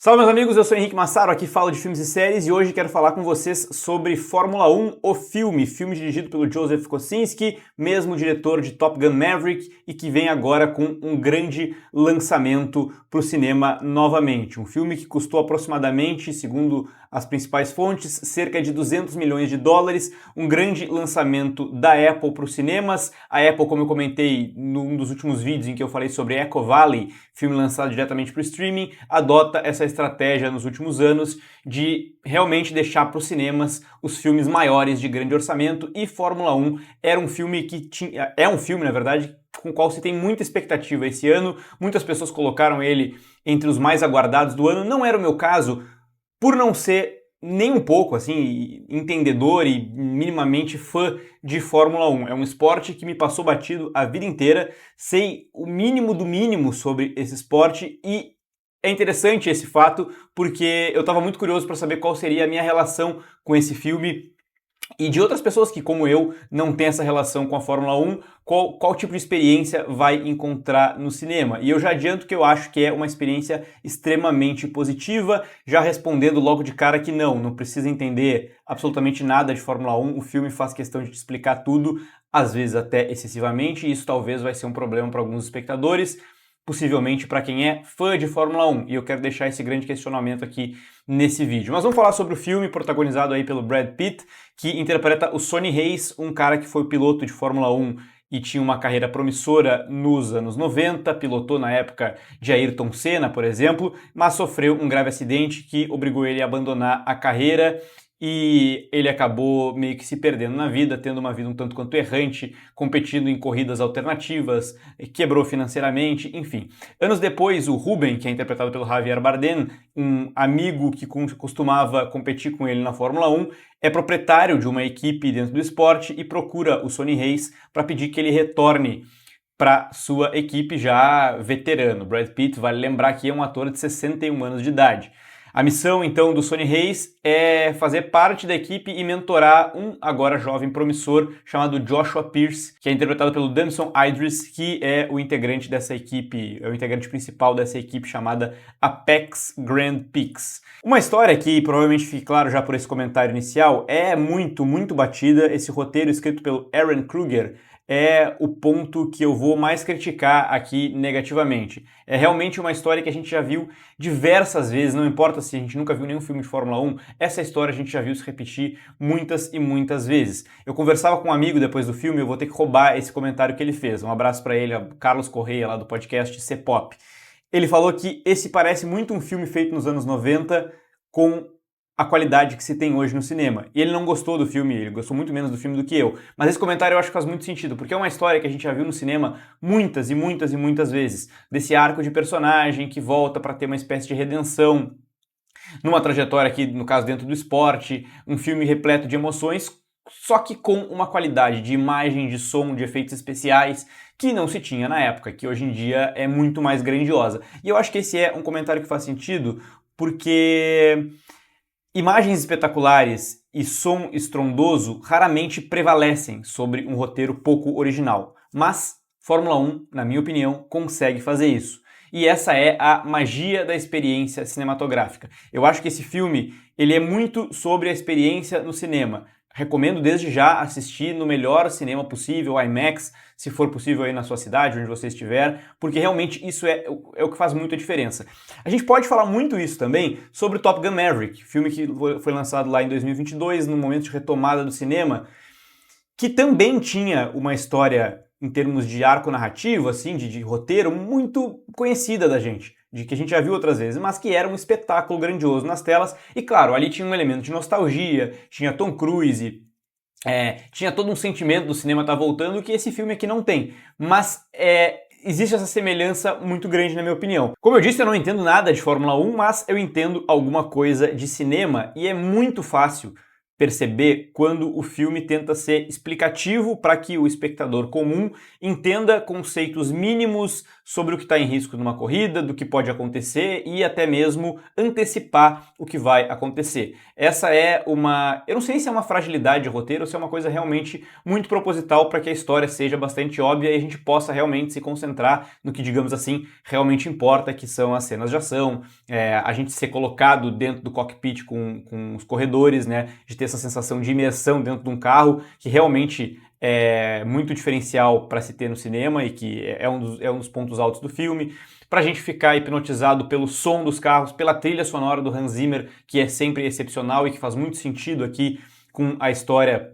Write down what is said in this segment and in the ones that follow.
Salve meus amigos, eu sou Henrique Massaro, aqui falo de filmes e séries e hoje quero falar com vocês sobre Fórmula 1, o filme dirigido pelo Joseph Kosinski, mesmo diretor de Top Gun Maverick e que vem agora com um grande lançamento para o cinema novamente. Um filme que custou aproximadamente, segundo as principais fontes, cerca de 200 milhões de dólares, um grande lançamento da Apple para os cinemas. A Apple, como eu comentei num dos últimos vídeos em que eu falei sobre Echo Valley, filme lançado diretamente para o streaming, adota essa estratégia nos últimos anos de realmente deixar para os cinemas os filmes maiores de grande orçamento, e Fórmula 1 era um filme que é um filme, na verdade, com o qual se tem muita expectativa esse ano. Muitas pessoas colocaram ele entre os mais aguardados do ano. Não era o meu caso, por não ser nem um pouco assim entendedor e minimamente fã de Fórmula 1. É um esporte que me passou batido a vida inteira, sei o mínimo do mínimo sobre esse esporte e é interessante esse fato porque eu estava muito curioso para saber qual seria a minha relação com esse filme e de outras pessoas que, como eu, não têm essa relação com a Fórmula 1, qual tipo de experiência vai encontrar no cinema. E eu já adianto que eu acho que é uma experiência extremamente positiva, já respondendo logo de cara que não precisa entender absolutamente nada de Fórmula 1, o filme faz questão de te explicar tudo, às vezes até excessivamente, e isso talvez vai ser um problema para alguns espectadores, possivelmente para quem é fã de Fórmula 1, e eu quero deixar esse grande questionamento aqui nesse vídeo. Mas vamos falar sobre o filme protagonizado aí pelo Brad Pitt, que interpreta o Sonny Hayes, um cara que foi piloto de Fórmula 1 e tinha uma carreira promissora nos anos 90, pilotou na época de Ayrton Senna, por exemplo, mas sofreu um grave acidente que obrigou ele a abandonar a carreira e ele acabou meio que se perdendo na vida, tendo uma vida um tanto quanto errante, competindo em corridas alternativas, quebrou financeiramente, enfim. Anos depois, o Ruben, que é interpretado pelo Javier Bardem, um amigo que costumava competir com ele na Fórmula 1, é proprietário de uma equipe dentro do esporte e procura o Sonny Hayes para pedir que ele retorne para sua equipe já veterano. Brad Pitt, vale lembrar que é um ator de 61 anos de idade. A missão, então, do Sonny Hayes é fazer parte da equipe e mentorar um agora jovem promissor chamado Joshua Pierce, que é interpretado pelo Damson Idris, que é o integrante dessa equipe, é o integrante principal dessa equipe chamada Apex Grand Prix. Uma história que provavelmente fique claro já por esse comentário inicial, é muito batida. Esse roteiro escrito pelo Aaron Kruger é o ponto que eu vou mais criticar aqui negativamente. É realmente uma história que a gente já viu diversas vezes, não importa se a gente nunca viu nenhum filme de Fórmula 1, essa história a gente já viu se repetir muitas e muitas vezes. Eu conversava com um amigo depois do filme, eu vou ter que roubar esse comentário que ele fez. Um abraço para ele, Carlos Correia, lá do podcast C-Pop. Ele falou que esse parece muito um filme feito nos anos 90 com a qualidade que se tem hoje no cinema. E ele não gostou do filme, ele gostou muito menos do filme do que eu. Mas esse comentário eu acho que faz muito sentido, porque é uma história que a gente já viu no cinema muitas e muitas e muitas vezes. Desse arco de personagem que volta para ter uma espécie de redenção, numa trajetória aqui, no caso, dentro do esporte, um filme repleto de emoções, só que com uma qualidade de imagem, de som, de efeitos especiais que não se tinha na época, que hoje em dia é muito mais grandiosa. E eu acho que esse é um comentário que faz sentido, porque imagens espetaculares e som estrondoso raramente prevalecem sobre um roteiro pouco original, mas Fórmula 1, na minha opinião, consegue fazer isso. E essa é a magia da experiência cinematográfica. Eu acho que esse filme ele é muito sobre a experiência no cinema. Recomendo desde já assistir no melhor cinema possível, IMAX, se for possível aí na sua cidade, onde você estiver, porque realmente isso é o que faz muita diferença. A gente pode falar muito isso também sobre Top Gun Maverick, filme que foi lançado lá em 2022, no momento de retomada do cinema, que também tinha uma história em termos de arco narrativo, assim, de roteiro, muito conhecida da gente, de que a gente já viu outras vezes, mas que era um espetáculo grandioso nas telas, e claro, ali tinha um elemento de nostalgia, tinha Tom Cruise, tinha todo um sentimento do cinema estar voltando que esse filme aqui não tem, mas existe essa semelhança muito grande na minha opinião. Como eu disse, eu não entendo nada de Fórmula 1, mas eu entendo alguma coisa de cinema, e é muito fácil perceber quando o filme tenta ser explicativo para que o espectador comum entenda conceitos mínimos sobre o que está em risco numa corrida, do que pode acontecer e até mesmo antecipar o que vai acontecer. Essa é uma... eu não sei se é uma fragilidade de roteiro ou se é uma coisa realmente muito proposital para que a história seja bastante óbvia e a gente possa realmente se concentrar no que, digamos assim, realmente importa, que são as cenas de ação, a gente ser colocado dentro do cockpit com os corredores, né, de ter essa sensação de imersão dentro de um carro, que realmente é muito diferencial para se ter no cinema e que é um dos pontos altos do filme, para a gente ficar hipnotizado pelo som dos carros, pela trilha sonora do Hans Zimmer, que é sempre excepcional e que faz muito sentido aqui com a história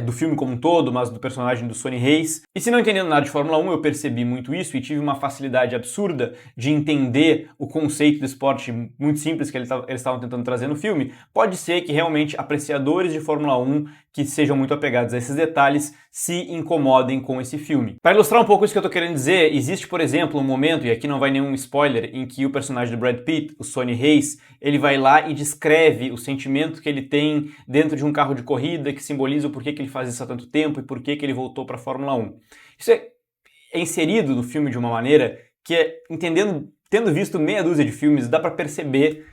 do filme como um todo, mas do personagem do Sonny Hayes. E se não entendendo nada de Fórmula 1, eu percebi muito isso e tive uma facilidade absurda de entender o conceito do esporte muito simples que eles estavam tentando trazer no filme. Pode ser que realmente apreciadores de Fórmula 1 que sejam muito apegados a esses detalhes se incomodem com esse filme. Para ilustrar um pouco isso que eu tô querendo dizer, existe, por exemplo, um momento, e aqui não vai nenhum spoiler, em que o personagem do Brad Pitt, o Sonny Hayes, ele vai lá e descreve o sentimento que ele tem dentro de um carro de corrida, que simboliza o porquê que ele faz isso há tanto tempo e porquê que ele voltou para a Fórmula 1. Isso é inserido no filme de uma maneira que, tendo visto meia dúzia de filmes, dá para perceber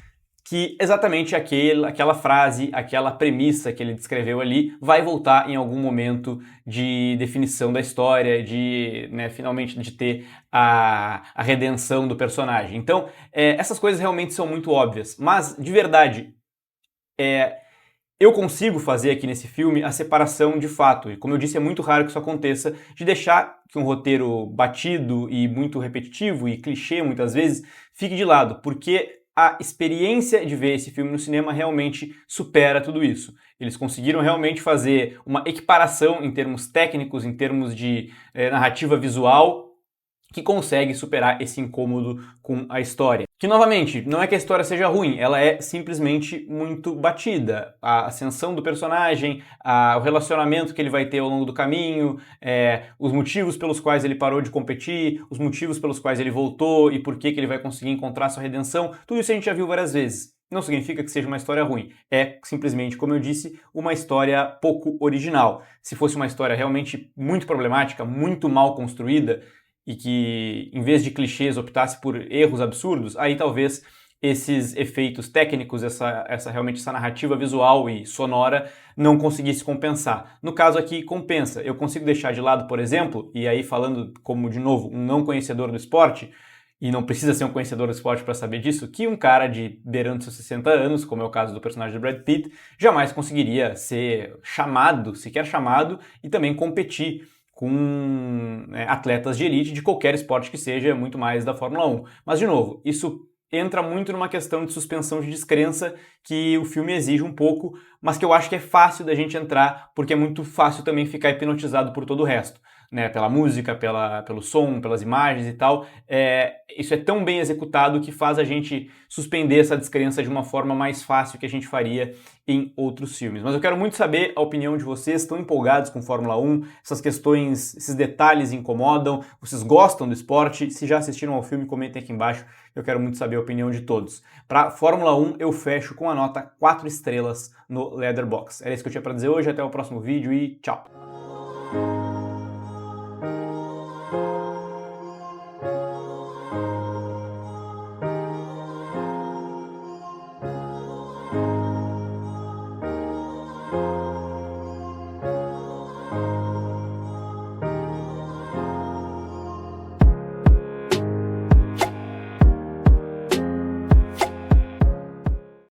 que exatamente aquela frase, aquela premissa que ele descreveu ali vai voltar em algum momento de definição da história, de, né, finalmente de ter a redenção do personagem. Então, essas coisas realmente são muito óbvias, mas de verdade, eu consigo fazer aqui nesse filme a separação de fato, e como eu disse, é muito raro que isso aconteça, de deixar que um roteiro batido e muito repetitivo e clichê muitas vezes fique de lado, porque a experiência de ver esse filme no cinema realmente supera tudo isso. Eles conseguiram realmente fazer uma equiparação em termos técnicos, em termos de narrativa visual, que consegue superar esse incômodo com a história. Que, novamente, não é que a história seja ruim, ela é simplesmente muito batida. A ascensão do personagem, o relacionamento que ele vai ter ao longo do caminho, os motivos pelos quais ele parou de competir, os motivos pelos quais ele voltou e por que ele vai conseguir encontrar sua redenção, tudo isso a gente já viu várias vezes. Não significa que seja uma história ruim, é simplesmente, como eu disse, uma história pouco original. Se fosse uma história realmente muito problemática, muito mal construída, e que, em vez de clichês, optasse por erros absurdos, aí talvez esses efeitos técnicos, realmente essa narrativa visual e sonora não conseguisse compensar. No caso aqui, compensa. Eu consigo deixar de lado, por exemplo, e aí falando como, de novo, um não conhecedor do esporte, e não precisa ser um conhecedor do esporte para saber disso, que um cara de beirando seus 60 anos, como é o caso do personagem do Brad Pitt, jamais conseguiria ser sequer chamado, e também competir com atletas de elite de qualquer esporte que seja, muito mais da Fórmula 1. Mas, de novo, isso entra muito numa questão de suspensão de descrença que o filme exige um pouco, mas que eu acho que é fácil da gente entrar, porque é muito fácil também ficar hipnotizado por todo o resto, né? Pela música, pelo som, pelas imagens e tal. Isso é tão bem executado que faz a gente suspender essa descrença de uma forma mais fácil que a gente faria em outros filmes. Mas eu quero muito saber a opinião de vocês. Estão empolgados com Fórmula 1? Essas questões, esses detalhes incomodam? Vocês gostam do esporte? Se já assistiram ao filme, comentem aqui embaixo. Eu quero muito saber a opinião de todos. Para Fórmula 1, eu fecho com a nota 4 estrelas no Letterboxd. Era isso que eu tinha para dizer hoje. Até o próximo vídeo e tchau!